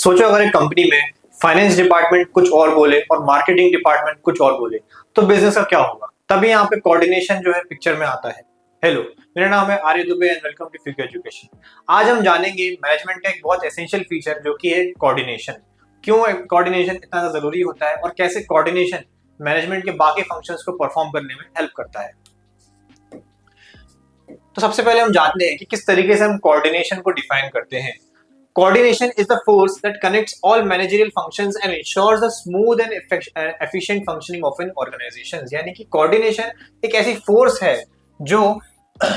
सोचो अगर एक कंपनी में फाइनेंस डिपार्टमेंट कुछ और बोले और मार्केटिंग डिपार्टमेंट कुछ और बोले तो बिजनेस का क्या होगा। तभी यहाँ पे कोऑर्डिनेशन जो है पिक्चर में आता है। हेलो, मेरा नाम है Arya Dubey and welcome to future education. आज हम जानेंगे मैनेजमेंट का एक बहुत एसेंशियल फीचर जो कि है कोऑर्डिनेशन। क्यों कोऑर्डिनेशन इतना ज़्यादा जरूरी होता है और कैसे कोऑर्डिनेशन मैनेजमेंट के बाकी फंक्शंस को परफॉर्म करने में हेल्प करता है। तो सबसे पहले हम जानते हैं कि किस तरीके से हम कोऑर्डिनेशन को डिफाइन करते हैं। Coordination is the force that connects all managerial functions and ensures the smooth and efficient functioning of an organization। यानी कि coordination एक ऐसी force है जो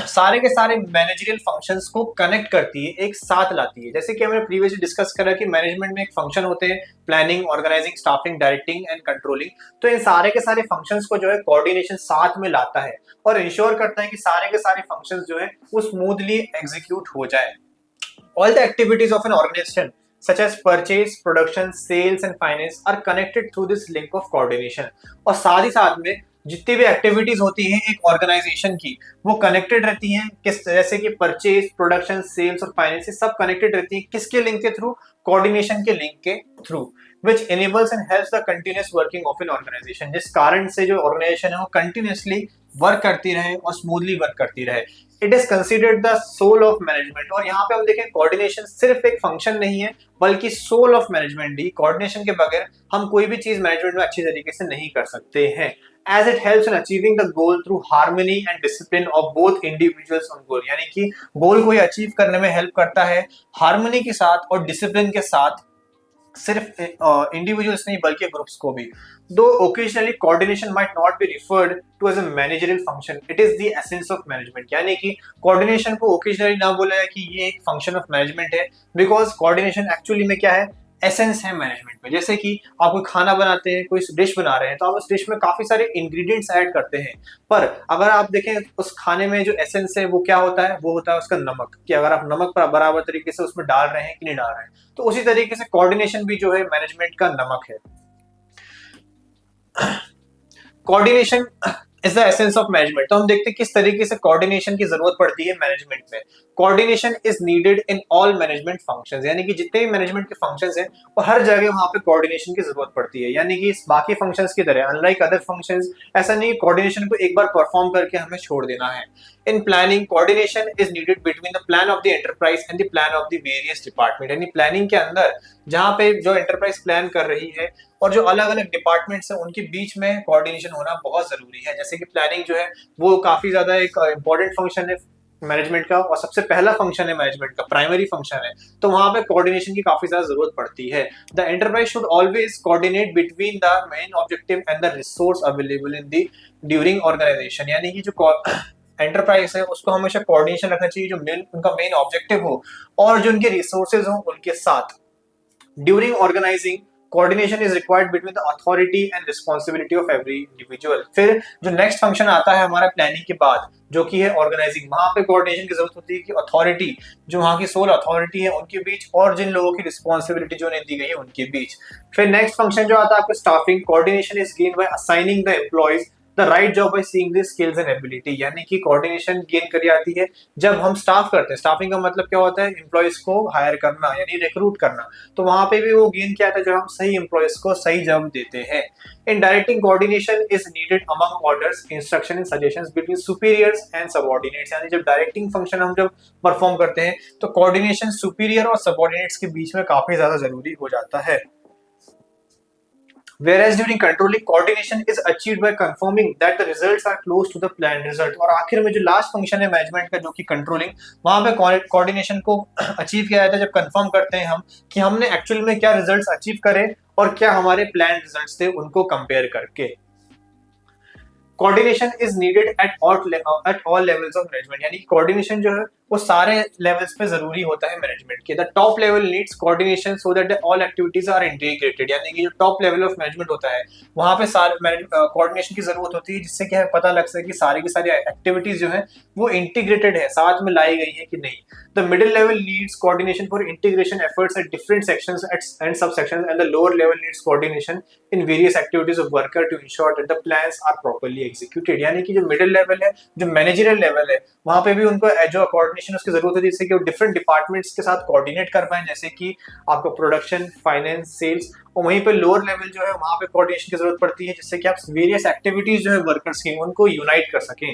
सारे के सारे मैनेजरियल फंक्शंस को कनेक्ट करती है, एक साथ लाती है। जैसे कि हमने प्रीवियसली डिस्कस करा कि मैनेजमेंट में एक फंक्शन होते हैं planning, organising, staffing, directing and controlling. तो इन सारे के सारे फंक्शंस को जो है कोऑर्डिनेशन साथ में लाता है और इंश्योर करता है कि सारे के सारे फंक्शंस जो है वो स्मूथली एग्जीक्यूट हो जाए। All the activities of an organization, such as purchase, production, sales and finance, are connected through this link of coordination। और साथ ही साथ में जितनी भी एक्टिविटीज होती हैं एक ऑर्गेनाइजेशन की, वो कनेक्टेड रहती हैं किस, जैसे कि परचेज, प्रोडक्शन, सेल्स और फाइनेंस, सब कनेक्टेड रहती हैं किसके लिंक के थ्रू? कोऑर्डिनेशन के लिंक के through, which enables and helps the continuous working of an organization। जिस कारण से जो ऑर्गेनाइजेशन है वो कंटिन्यूसली वर्क करती रहे और स्मूथली वर्क करती रहे। It is considered the soul of management. और यहाँ पे हम देखें कोऑर्डिनेशन सिर्फ एक फंक्शन नहीं है बल्कि सोल ऑफ मैनेजमेंट ही। कोऑर्डिनेशन के बगैर हम कोई भी चीज मैनेजमेंट में अच्छी तरीके से नहीं कर सकते हैं। As it helps in achieving the goal through harmony and discipline of both individuals on goal. यानी कि गोल को अचीव करने में हेल्प करता है हार्मनी के साथ और डिसिप्लिन के साथ, सिर्फ इंडिविजुअल्स नहीं बल्कि ग्रुप्स को भी। Though occasionally coordination might not be referred to as a managerial function, it is the essence of management. यानी कि कोऑर्डिनेशन को ओकेजनली ना बोला है कि ये एक फंक्शन ऑफ मैनेजमेंट है, बिकॉज कोऑर्डिनेशन एक्चुअली में क्या है, एसेंस है मैनेजमेंट में। जैसे कि आप कोई खाना बनाते हैं, कोई डिश बना रहे हैं, तो आप उस डिश में काफी सारे इंग्रेडिएंट्स ऐड करते हैं, पर अगर आप देखें उस खाने में जो एसेंस है वो क्या होता है, वो होता है उसका नमक। कि अगर आप नमक पर बराबर तरीके से उसमें डाल रहे हैं कि नहीं डाल रहे हैं, तो उसी तरीके से कोऑर्डिनेशन भी जो है मैनेजमेंट का नमक है। Coordination is the essence of management. तो हम देखते हैं किस तरीके से कोऑर्डिनेशन की जरूरत पड़ती है मैनेजमेंट में। Coordination is needed in all management functions. यानी कि जितने भी मैनेजमेंट के फंक्शंस हैं वो हर जगह वहां पे कोऑर्डिनेशन की जरूरत पड़ती है। यानी कि बाकी फंक्शंस की तरह अनलाइक अदर फंक्शंस, ऐसा नहीं कोऑर्डिनेशन को एक बार परफॉर्म करके हमें छोड़ देना है। In planning coordination is needed between the plan of the enterprise and the plan of the various department. यानी प्लानिंग के अंदर जहां पे जो एंटरप्राइज प्लान कर रही है और जो अलग अलग डिपार्टमेंट्स हैं उनके बीच में कोऑर्डिनेशन होना बहुत जरूरी है। जैसे कि प्लानिंग जो है वो काफी ज्यादा एक इंपॉर्टेंट फंक्शन है मैनेजमेंट का और सबसे पहला फंक्शन है मैनेजमेंट का, प्राइमरी फंक्शन है। तो वहां पे कोऑर्डिनेशन की काफी ज्यादा जरूरत पड़ती है। The enterprise should always coordinate between the main objective and the resource available in the during organisation. यानी कि जो एंटरप्राइज है उसको हमेशा कोऑर्डिनेशन रखना चाहिए जो उनका मेन ऑब्जेक्टिव हो और जो उनके रिसोर्सेज हो उनके साथ। During organising coordination is required between the authority and responsibility of every individual. फिर जो नेक्स्ट फंक्शन आता है हमारा प्लानिंग के बाद जो कि है ऑर्गेनाइजिंग, वहां पे कोऑर्डिनेशन की जरूरत होती है कि अथॉरिटी, जो वहां की सोल अथॉरिटी है उनके बीच और जिन लोगों की रिस्पॉन्सिबिलिटी जो दी गई है उनके बीच। फिर नेक्स्ट फंक्शन जो आता है आपका staffing. Coordination is gained by assigning the employees the right job by seeing the skills and ability. यानी कि कोऑर्डिनेशन गेन करी जाती है जब हम स्टाफ करते हैं। स्टाफिंग का मतलब क्या होता है, एम्प्लॉइज को हायर करना यानी रिक्रूट करना। तो वहां पे भी वो गेन किया था जब हम सही एम्प्लॉइज को सही जॉब देते हैं। In directing coordination is needed among orders, instruction and suggestions between superiors and subordinates. यानी जब डायरेक्टिंग फंक्शन हम जब परफॉर्म करते हैं तो कोऑर्डिनेशन सुपीरियर और सबऑर्डिनेट्स के बीच में काफी ज्यादा जरूरी हो जाता है। Whereas during controlling, coordination is achieved by confirming that the results are close to the planned result। और आखिर में जो लास्ट फंक्शन है मैनेजमेंट का जो कि कंट्रोलिंग, वहां पे कोऑर्डिनेशन को अचीव किया जाता है जब कंफर्म करते हैं हम कि हमने एक्चुअल में क्या रिजल्ट्स अचीव करे और क्या हमारे प्लान रिजल्ट्स थे उनको कंपेयर करके। Coordination is needed at all levels of management. यानी कोऑर्डिनेशन जो है वो सारे लेवल्स पे जरूरी होता है मैनेजमेंट के। The top level needs coordination so that all activities are integrated. यानी कि जो टॉप लेवल ऑफ मैनेजमेंट होता है वहां पे सारे कोऑर्डिनेशन की जरूरत होती है जिससे क्या है पता लग सके कि सारी की सारी एक्टिविटीज जो है वो इंटीग्रेटेड है, साथ में लाई गई है कि नहीं। The middle level needs coordination for integration efforts at different sections and subsections and the lower level needs coordination in various activities of worker to ensure that the plans are properly executed. यानी कि जो middle level है, जो managerial level है, वहां पे भी उनको जो कोऑर्डिनेशन उसकी जरूरत होती है जिससे कि वो डिफरेंट डिपार्टमेंट्स के साथ कोऑर्डिनेट कर पाए, जैसे कि आपका प्रोडक्शन, फाइनेंस, सेल्स, और वहीं पे लोअर लेवल जो है वहां पे कोऑर्डिनेशन की जरूरत पड़ती है जिससे कि आप वेरियस एक्टिविटीज जो है वर्कर्स की उनको यूनाइट कर सकें.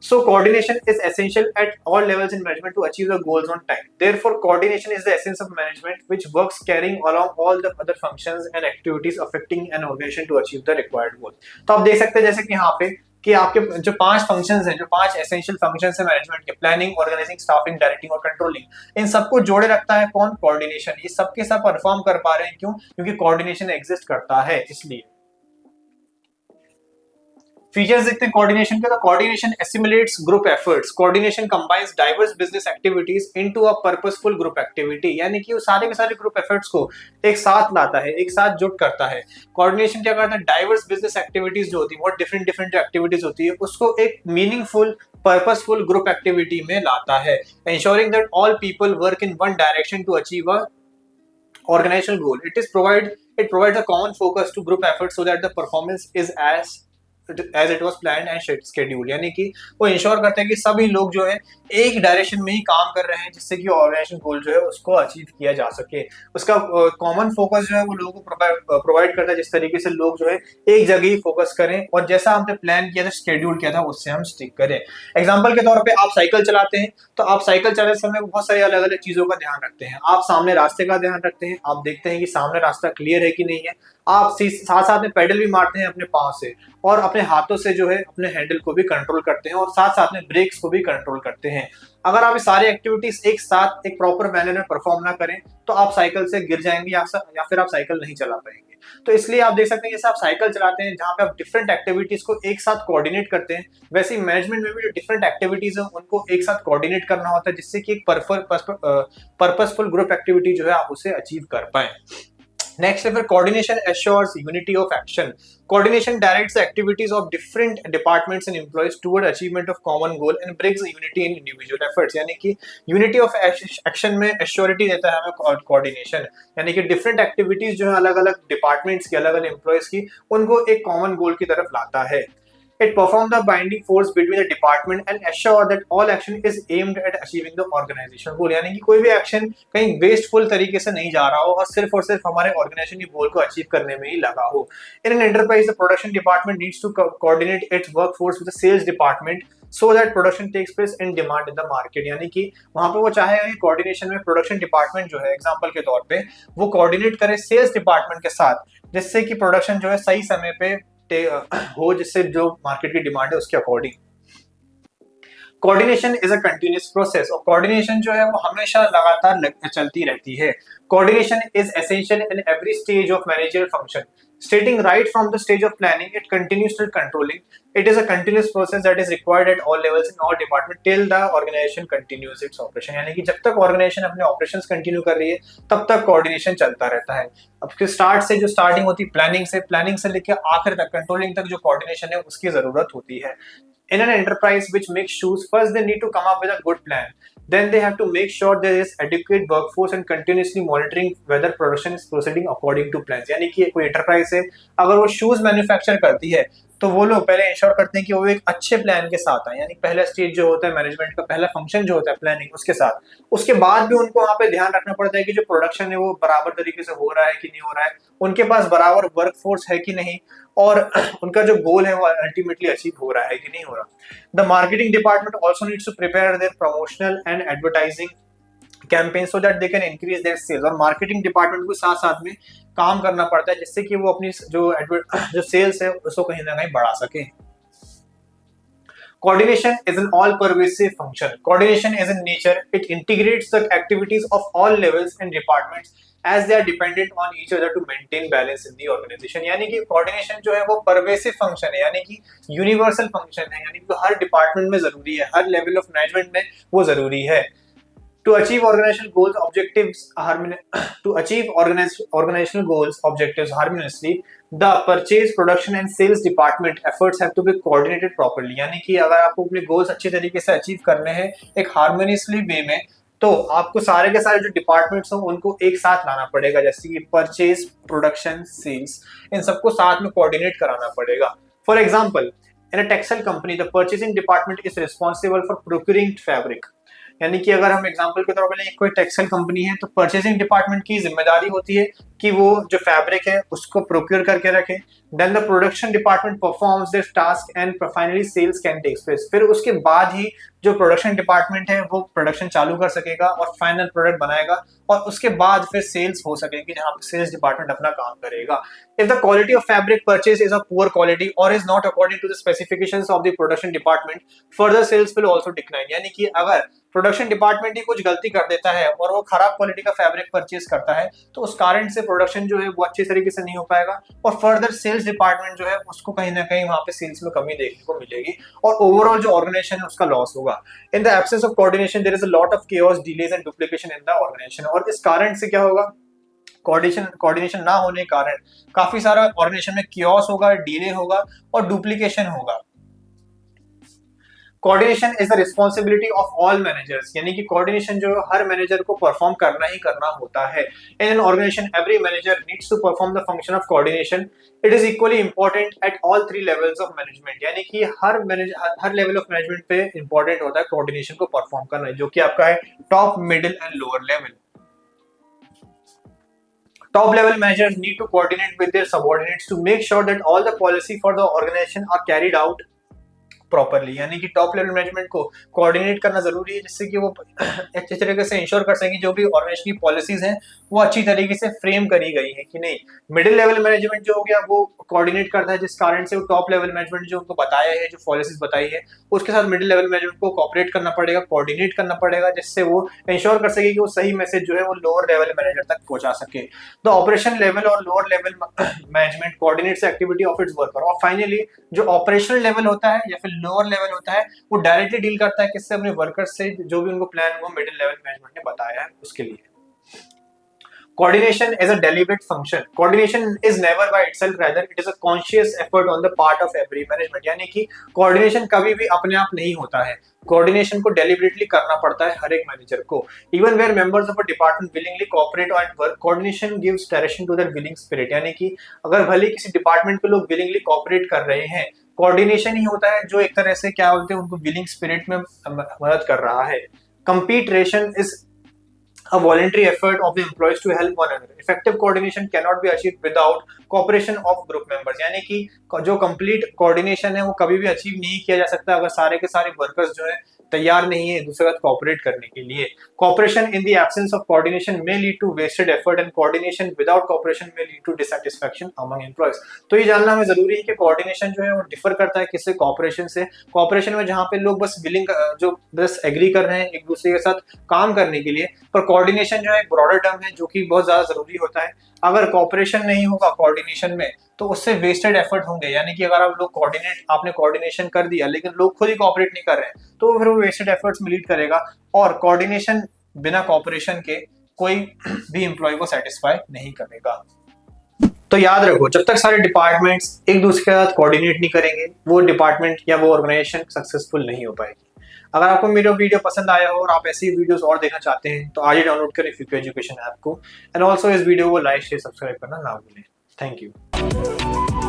So coordination is essential at all levels in management to achieve the goals on time. Therefore, coordination is the essence of management, which works carrying along all the other functions and activities affecting an organization to achieve the required goals. तो आप देख सकते हैं जैसे कि यहाँ पे कि आपके जो 5 फंक्शंस हैं, जो 5 एसेंशियल फंक्शंस हैं मैनेजमेंट के, प्लानिंग, ऑर्गेनाइजिंग, स्टाफिंग, डायरेक्टिंग और कंट्रोलिंग, इन सबको जोड़े रखता है कौन? कोऑर्डिनेशन. ये सबके सब परफॉर्म कर पा रहे हैं, क्यों? क्योंकि कोऑर्डिनेशन एग्जिस्ट करता है. इसलिए फीचर्स देखते हैं कोऑर्डिनेशन के. तो coordination assimilates group efforts. Coordination combines diverse business activities into a purposeful group activity, यानी कि वो सारे के सारे ग्रुप एफर्ट्स को एक साथ लाता है, एक साथ जुट करता है. कोऑर्डिनेशन क्या करता है? डाइवर्स बिजनेस एक्टिविटीज जो होती है, बहुत डिफरेंट डिफरेंट जो एक्टिविटीज होती है, उसको एक मीनिंगफुल पर्पसफुल ग्रुप एक्टिविटी में लाता है, ensuring that all people work in one direction to achieve a organizational goal. It provides a common focus to group efforts so that the performance is as it was planned and scheduled. यानी कि वो ensure करते हैं कि सभी लोग जो है एक डायरेक्शन में ही काम कर रहे हैं जिससे कि ऑर्गेनाइजेशन गोल जो है उसको अचीव किया जा सके. उसका कॉमन फोकस जो है वो लोगों को प्रोवाइड करता है जिस तरीके से लोग जो है एक जगह ही फोकस करें और जैसा हमने प्लान किया था, शेड्यूल किया था, उससे हम स्टिक करें. एग्जाम्पल के तौर पर आप साइकिल चलाते हैं, तो आप साइकिल चलाते समय बहुत सारी अलग अलग चीजों का ध्यान रखते हैं. आप सामने रास्ते का ध्यान रखते हैं, आप देखते हैं कि सामने रास्ता क्लियर है कि नहीं है. आप साथ साथ में पेडल भी मारते हैं अपने पांव से और अपने हाथों से जो है अपने हैंडल को भी कंट्रोल करते हैं और साथ साथ में ब्रेक्स को भी कंट्रोल करते हैं. अगर आप ये सारी एक्टिविटीज एक साथ एक प्रॉपर मैनर में परफॉर्म ना करें तो आप साइकिल से गिर जाएंगे या फिर आप साइकिल नहीं चला पाएंगे. तो इसलिए आप देख सकते हैं जैसे आप साइकिल चलाते हैं जहां पे आप डिफरेंट एक्टिविटीज को एक साथ कोऑर्डिनेट करते हैं, वैसे ही मैनेजमेंट में भी जो डिफरेंट एक्टिविटीज है उनको एक साथ कोऑर्डिनेट करना होता है जिससे कि एक पर्पसफुल ग्रुप एक्टिविटी जो है आप उसे अचीव कर पाए. Next level, coordination assures unity of action. Coordination directs the activities of different departments and employees toward achievement of common goal and brings unity in individual efforts. यानी कि unity of action में assurity देता है हमें coordination, यानी कि different activities जो है अलग अलग departments की, अलग अलग employees की, उनको एक common goal की तरफ लाता है. It performs the binding force between the department and assure that all action is aimed at achieving the organizational goal. यानी कि कोई भी एक्शन कहीं वेस्टफुल तरीके से नहीं जा रहा हो और सिर्फ हमारे ऑर्गेनाइजेशन की गोल को अचीव करने में ही लगा हो. In an enterprise, the production department needs to coordinate its workforce with the sales department so that production takes place in demand in the market. यानी कि वहां पे वो चाहेगा कि कोऑर्डिनेशन में प्रोडक्शन डिपार्टमेंट जो है एग्जांपल के तौर पे वो कोऑर्डिनेट करे सेल्स डिपार्टमेंट के साथ जिससे कि प्रोडक्शन जो है सही समय पे हो, जिससे जो मार्केट की डिमांड है उसके according. Coordination is a continuous process और कोऑर्डिनेशन जो है वो हमेशा लगातार चलती रहती है. Coordination is essential in every stage of managerial function, stating right from the stage of planning, it continues till controlling. It is a continuous process that is required at all levels in all departments till the organization continues its operation. यानी कि जब तक organization अपने operations continue कर रही है तब तक coordination चलता रहता है. अब के start से जो starting होती है planning से लेकर आखिर तक controlling तक जो coordination है उसकी जरूरत होती है. In an enterprise which makes shoes, first they need to come up with a good plan. Then they have to make sure there is adequate workforce and continuously monitoring whether production is proceeding according to plans. यानी कि कोई enterprise है, अगर वो shoes manufacture करती है तो वो लोग पहले इंश्योर करते हैं कि वो एक अच्छे प्लान के साथ आए. यानी पहला स्टेज जो होता है मैनेजमेंट का, पहला फंक्शन जो होता है प्लानिंग, उसके साथ उसके बाद भी उनको वहाँ पे ध्यान रखना पड़ता है कि जो प्रोडक्शन है वो बराबर तरीके से हो रहा है कि नहीं हो रहा है, उनके पास बराबर वर्क फोर्स है कि नहीं, और उनका जो गोल है वो अल्टीमेटली अचीव हो रहा है कि नहीं हो रहा. The marketing department also needs to prepare their promotional and advertising campaign so that they can increase their sales. और मार्केटिंग डिपार्टमेंट को साथ साथ में काम करना पड़ता है जिससे कि वो अपनी जो सेल्स है उसको कहीं ना कहीं बढ़ा सके. Coordination is an all-pervasive function. Coordination is in nature. It integrates the activities of all levels and departments as they are dependent on each other to maintain balance in the organization. यानी कि coordination जो है वो pervasive function है, यानी कि universal function है, यानी कि हर department में जरूरी है, हर level of management में वो जरूरी है. To achieve organizational goals objectives harmoniously, the purchase, production and sales department efforts have to be coordinated properly. यानी कि अगर आपको अपने goals अच्छे तरीके से अचीव करने हैं एक harmoniously वे में, तो आपको सारे के सारे जो डिपार्टमेंट्स हो उनको एक साथ लाना पड़ेगा, जैसे कि परचेज, प्रोडक्शन, सेल्स, इन सबको साथ में कोऑर्डिनेट कराना पड़ेगा. For example, in a textile company, the purchasing department is responsible for procuring fabric. यानी कि अगर हम एग्जांपल के तौर पर लें, कोई टेक्सटाइल कंपनी है तो परचेसिंग डिपार्टमेंट की जिम्मेदारी होती है कि वो जो फैब्रिक है उसको प्रोक्योर करके रखे। Then the production department performs this task and finally sales can take place. फिर उसके बाद ही जो प्रोडक्शन डिपार्टमेंट है वो प्रोडक्शन चालू कर सकेगा और फाइनल प्रोडक्ट बनाएगा, और उसके बाद फिर सेल्स हो सकेगी जहां पे सेल्स डिपार्टमेंट अपना काम करेगा। If the quality of fabric purchase is a poor quality और is not according to the specifications of the production department, further sales will also decline. यानी कि अगर प्रोडक्शन डिपार्टमेंट ही कुछ गलती कर देता है और वो खराब क्वालिटी का फैब्रिक परचेज करता है तो उस कारण से प्रोडक्शन जो है वो अच्छे तरीके से नहीं हो पाएगा, और फर्दर सेल्स डिपार्टमेंट जो है उसको कहीं ना कहीं वहां पे सेल्स में कमी देखने को मिलेगी, और ओवरऑल जो ऑर्गेनाइजेशन है उसका लॉस होगा। In the absence of coordination there is a lot of chaos, delays and duplication in the organisation. और इस कारण से क्या होगा, कोऑर्डिनेशन ना होने के कारण काफी सारा ऑर्गेनाइजेशन में केओस होगा, डिले होगा और डुप्लीकेशन होगा। Coordination is the responsibility of all managers, यानी कि कोऑर्डिनेशन जो हर मैनेजर को परफॉर्म करना ही करना होता है। In an organisation every manager needs to perform the function of coordination. It is equally important at all 3 levels of management, यानी कि हर लेवल ऑफ मैनेजमेंट पे इंपॉर्टेंट होता है कोऑर्डिनेशन को परफॉर्म करना, जो कि आपका है top, middle and lower level. Top level managers need to coordinate with their subordinates to make sure that all the policy for the organization are carried out properly. यानी कि टॉप लेवल मैनेजमेंट को coordinate करना जरूरी है जिससे कि वो अच्छे तरीके से इंश्योर कर सकें जो भी ऑर्गेनाइजेशन की पॉलिसीज हैं वो अच्छी तरीके से फ्रेम करी गई है कि नहीं। मिडिल लेवल मैनेजमेंट जो हो गया वो कोऑर्डिनेट करता है, जिस कारण से वो टॉप लेवल मैनेजमेंट जो उनको बताया है, जो पॉलिसीज बताई है, उसके साथ मिडिल लेवल मैनेजमेंट को कोऑपरेट करना पड़ेगा, कोऑर्डिनेट करना पड़ेगा, जिससे वो इंश्योर कर सके कि वो सही मैसेज जो है वो लोअर लेवल मैनेजर तक पहुंचा सके। द ऑपरेशन लेवल और lower level management coordinates activity of its worker. और फाइनली जो ऑपरेशनल लेवल होता है या फिर लोअर लेवल होता है वो डायरेक्टली डील करता है किससे, अपने वर्कर्स से, जो भी उनको प्लान वो मिडिल लेवल मैनेजमेंट ने बताया है उसके लिए। Coordination is a deliberate function. Coordination is never by itself, rather it is a conscious effort on the part of every management. यानी कि coordination कभी भी अपने आप नहीं होता है, कोऑर्डिनेशन को डेलिबरेटली करना पड़ता है हर एक मैनेजर को। Even where members of a department willingly cooperate and work, coordination gives direction to their willing spirit. यानी कि अगर भले किसी डिपार्टमेंट के लोग विलिंगली कोऑपरेट कर रहे हैं, कोऑर्डिनेशन ही होता है जो एक तरह से क्या बोलते हैं उनको विलिंग स्पिरिट में मदद कर रहा है। कंपीटरेशन is a voluntary effort of the employees to help one another. Effective coordination cannot be achieved without cooperation of group members. यानी कि जो complete coordination है वो कभी भी अचीव नहीं किया जा सकता अगर सारे के सारे वर्कर्स जो है तैयार नहीं है एक दूसरे के साथ कोऑपरेट करने के लिए। Cooperation in the absence of coordination may lead to wasted effort and coordination without cooperation may lead to dissatisfaction among employees. तो ये जानना हमें जरूरी है कि कोऑर्डिनेशन जो है वो डिफर करता है किससे, कोऑपरेशन से। कोऑपरेशन में जहाँ पे लोग बस विलिंग जो बस एग्री कर रहे हैं एक दूसरे के साथ काम करने के लिए, पर कोऑर्डिनेशन जो है एक ब्रॉडर टर्म है जो कि बहुत ज्यादा जरूरी होता है। अगर कोऑपरेशन नहीं होगा कोऑर्डिनेशन में तो उससे वेस्टेड एफर्ट होंगे, यानी कि अगर आप लोग आपने कोऑर्डिनेशन कर दिया लेकिन लोग खुद ही कोऑपरेट नहीं कर रहे हैं तो फिर वो वेस्टेड एफर्ट्स में लीड करेगा, और कोऑर्डिनेशन बिना कोऑपरेशन के कोई भी एम्प्लॉय को सेटिस्फाई नहीं करेगा। तो याद रखो, जब तक सारे डिपार्टमेंट्स एक दूसरे के साथ कोऑर्डिनेट नहीं करेंगे वो डिपार्टमेंट या वो ऑर्गेनाइजेशन सक्सेसफुल नहीं हो पाएगी। अगर आपको मेरा वीडियो पसंद आया हो और आप ऐसी वीडियोस और देखना चाहते हैं तो आज ही डाउनलोड करें फ्यूके एजुकेशन ऐप को, एंड ऑल्सो इस वीडियो को लाइक शेयर सब्सक्राइब करना ना भूलें। Thank you.